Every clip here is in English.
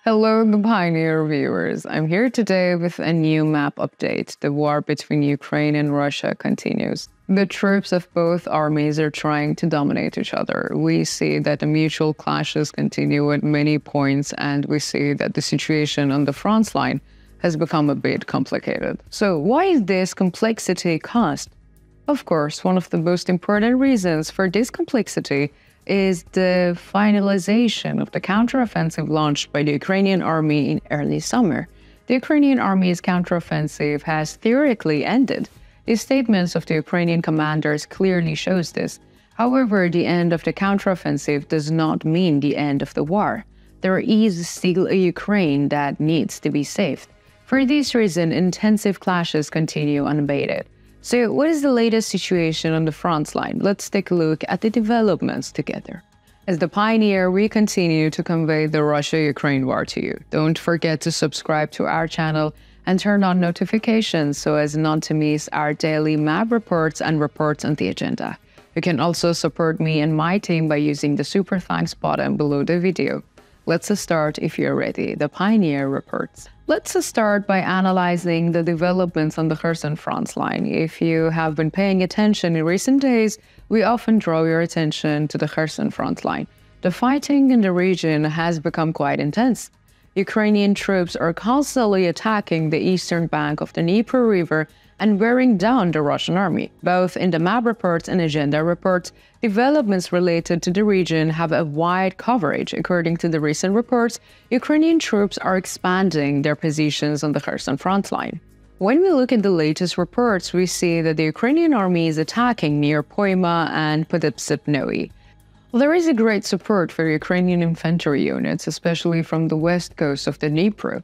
Hello, the Pioneer viewers. I'm here today with a new map update. The war between Ukraine and Russia continues. The troops of both armies are trying to dominate each other. We see that the mutual clashes continue at many points, and we see that the situation on the front line has become a bit complicated. So why is this complexity caused? Of course, one of the most important reasons for this complexity is the finalization of the counteroffensive launched by the Ukrainian army in early summer. The Ukrainian army's counteroffensive has theoretically ended. The statements of the Ukrainian commanders clearly shows this. However, the end of the counteroffensive does not mean the end of the war. There is still a Ukraine that needs to be saved. For this reason, intensive clashes continue unabated. So what is the latest situation on the front line? Let's take a look at the developments together. As the Pioneer, we continue to convey the Russia-Ukraine war to you. Don't forget to subscribe to our channel and turn on notifications so as not to miss our daily map reports and reports on the agenda. You can also support me and my team by using the super thanks button below the video. Let's start if you're ready. The Pioneer reports. Let's start by analyzing the developments on the Kherson front line. If you have been paying attention in recent days, we often draw your attention to the Kherson front line. The fighting in the region has become quite intense. Ukrainian troops are constantly attacking the eastern bank of the Dnieper River and wearing down the Russian army. Both in the map reports and agenda reports, developments related to the region have a wide coverage. According to the recent reports, Ukrainian troops are expanding their positions on the Kherson front line. When we look at the latest reports, we see that the Ukrainian army is attacking near Poima and Podepsepnoe. There is a great support for Ukrainian infantry units, especially from the west coast of the Dnieper.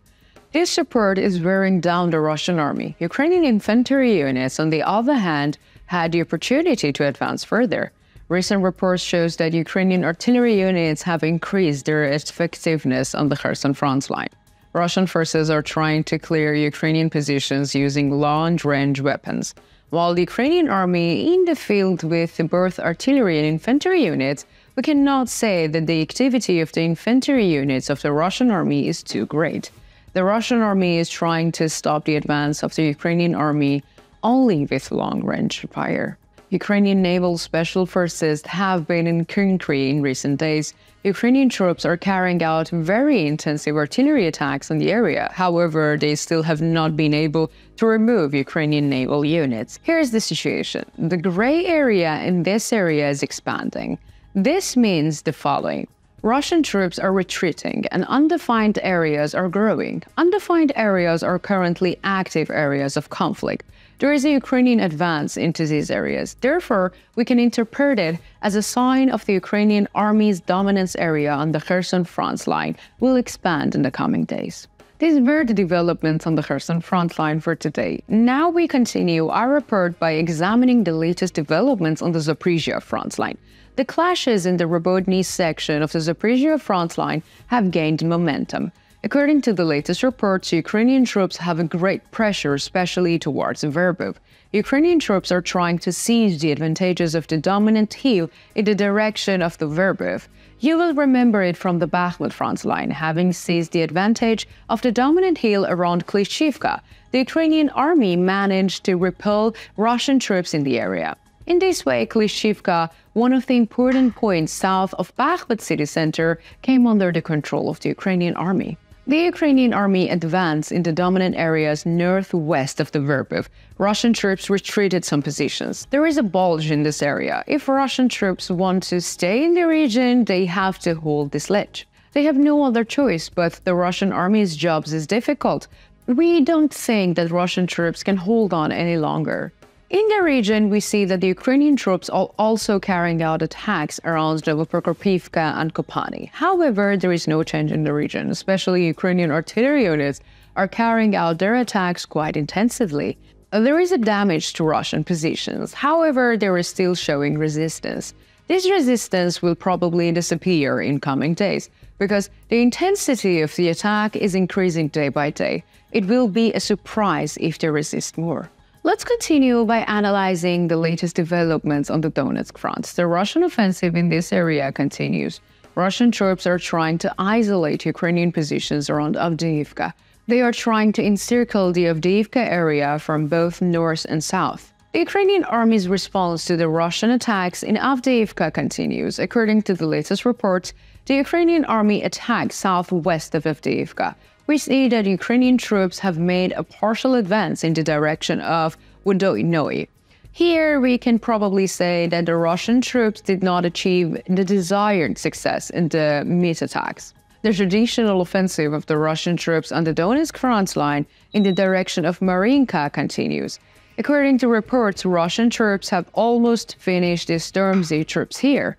This support is wearing down the Russian army. Ukrainian infantry units, on the other hand, had the opportunity to advance further. Recent reports show that Ukrainian artillery units have increased their effectiveness on the Kherson front line. Russian forces are trying to clear Ukrainian positions using long-range weapons. While the Ukrainian army in the field with both artillery and infantry units, we cannot say that the activity of the infantry units of the Russian army is too great. The Russian army is trying to stop the advance of the Ukrainian army only with long-range fire. Ukrainian naval special forces have been in Kyiv in recent days. Ukrainian troops are carrying out very intensive artillery attacks on the area. However, they still have not been able to remove Ukrainian naval units. Here's the situation. The gray area in this area is expanding. This means the following. Russian troops are retreating and undefined areas are growing. Undefined areas are currently active areas of conflict. There is a Ukrainian advance into these areas. Therefore, we can interpret it as a sign of the Ukrainian army's dominance area on the Kherson front line will expand in the coming days. These were the developments on the Kherson front line for today. Now we continue our report by examining the latest developments on the Zaporizhia front line. The clashes in the Robotny section of the Zaporizhia front line have gained momentum. According to the latest reports, Ukrainian troops have a great pressure, especially towards Verbov. Ukrainian troops are trying to seize the advantages of the dominant hill in the direction of the Verbov. You will remember it from the Bakhmut front line, having seized the advantage of the dominant hill around Klishchivka. The Ukrainian army managed to repel Russian troops in the area. In this way, Klishchivka, one of the important points south of Bakhmut city center, came under the control of the Ukrainian army. The Ukrainian army advanced in the dominant areas northwest of the Verbov. Russian troops retreated some positions. There is a bulge in this area. If Russian troops want to stay in the region, they have to hold this ledge. They have no other choice, but the Russian army's jobs is difficult. We don't think that Russian troops can hold on any longer. In the region, we see that the Ukrainian troops are also carrying out attacks around Novopokrovka and Kopani. However, there is no change in the region, especially Ukrainian artillery units are carrying out their attacks quite intensively. There is a damage to Russian positions. However, they are still showing resistance. This resistance will probably disappear in coming days because the intensity of the attack is increasing day by day. It will be a surprise if they resist more. Let's continue by analyzing the latest developments on the Donetsk front. The Russian offensive in this area continues. Russian troops are trying to isolate Ukrainian positions around Avdiivka. They are trying to encircle the Avdiivka area from both north and south. The Ukrainian army's response to the Russian attacks in Avdiivka continues. According to the latest reports, the Ukrainian army attacked southwest of Avdiivka. We see that Ukrainian troops have made a partial advance in the direction of Vodoinoi. Here, we can probably say that the Russian troops did not achieve the desired success in the mid-attacks. The traditional offensive of the Russian troops on the Donetsk front line in the direction of Marinka continues. According to reports, Russian troops have almost finished the Stormzy troops here.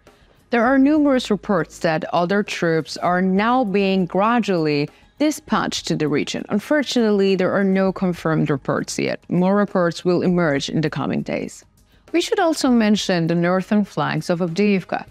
There are numerous reports that other troops are now being gradually dispatched to the region. Unfortunately, there are no confirmed reports yet. More reports will emerge in the coming days. We should also mention the northern flanks of Avdiivka.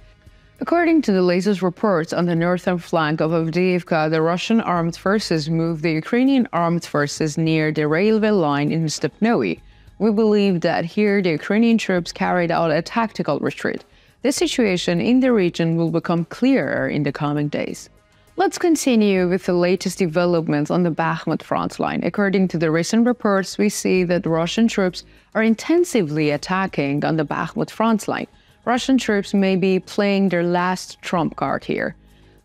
According to the latest reports on the northern flank of Avdiivka, the Russian armed forces moved the Ukrainian armed forces near the railway line in Stepnoe. We believe that here the Ukrainian troops carried out a tactical retreat. The situation in the region will become clearer in the coming days. Let's continue with the latest developments on the Bakhmut front line. According to the recent reports, we see that Russian troops are intensively attacking on the Bakhmut front line. Russian troops may be playing their last trump card here.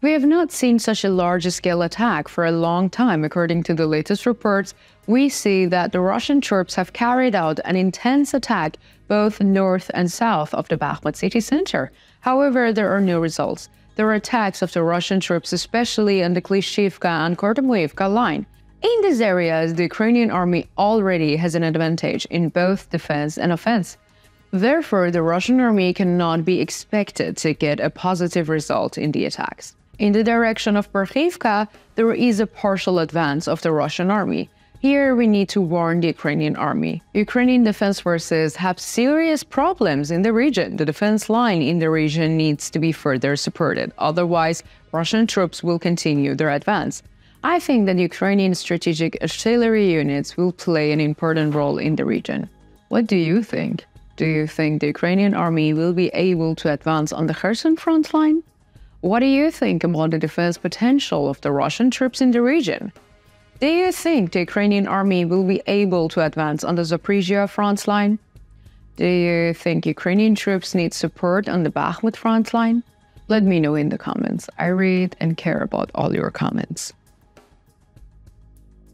We have not seen such a large-scale attack for a long time. According to the latest reports, we see that the Russian troops have carried out an intense attack both north and south of the Bakhmut city center. However, there are no results. There are attacks of the Russian troops, especially on the Klishivka and Kordomoivka line. In these areas, the Ukrainian army already has an advantage in both defense and offense. Therefore, the Russian army cannot be expected to get a positive result in the attacks. In the direction of Berkhivka, there is a partial advance of the Russian army. Here, we need to warn the Ukrainian army. Ukrainian defense forces have serious problems in the region. The defense line in the region needs to be further supported. Otherwise, Russian troops will continue their advance. I think that Ukrainian strategic artillery units will play an important role in the region. What do you think? Do you think the Ukrainian army will be able to advance on the Kherson front line? What do you think about the defense potential of the Russian troops in the region? Do you think the Ukrainian army will be able to advance on the Zaporizhia front line? Do you think Ukrainian troops need support on the Bakhmut front line? Let me know in the comments. I read and care about all your comments.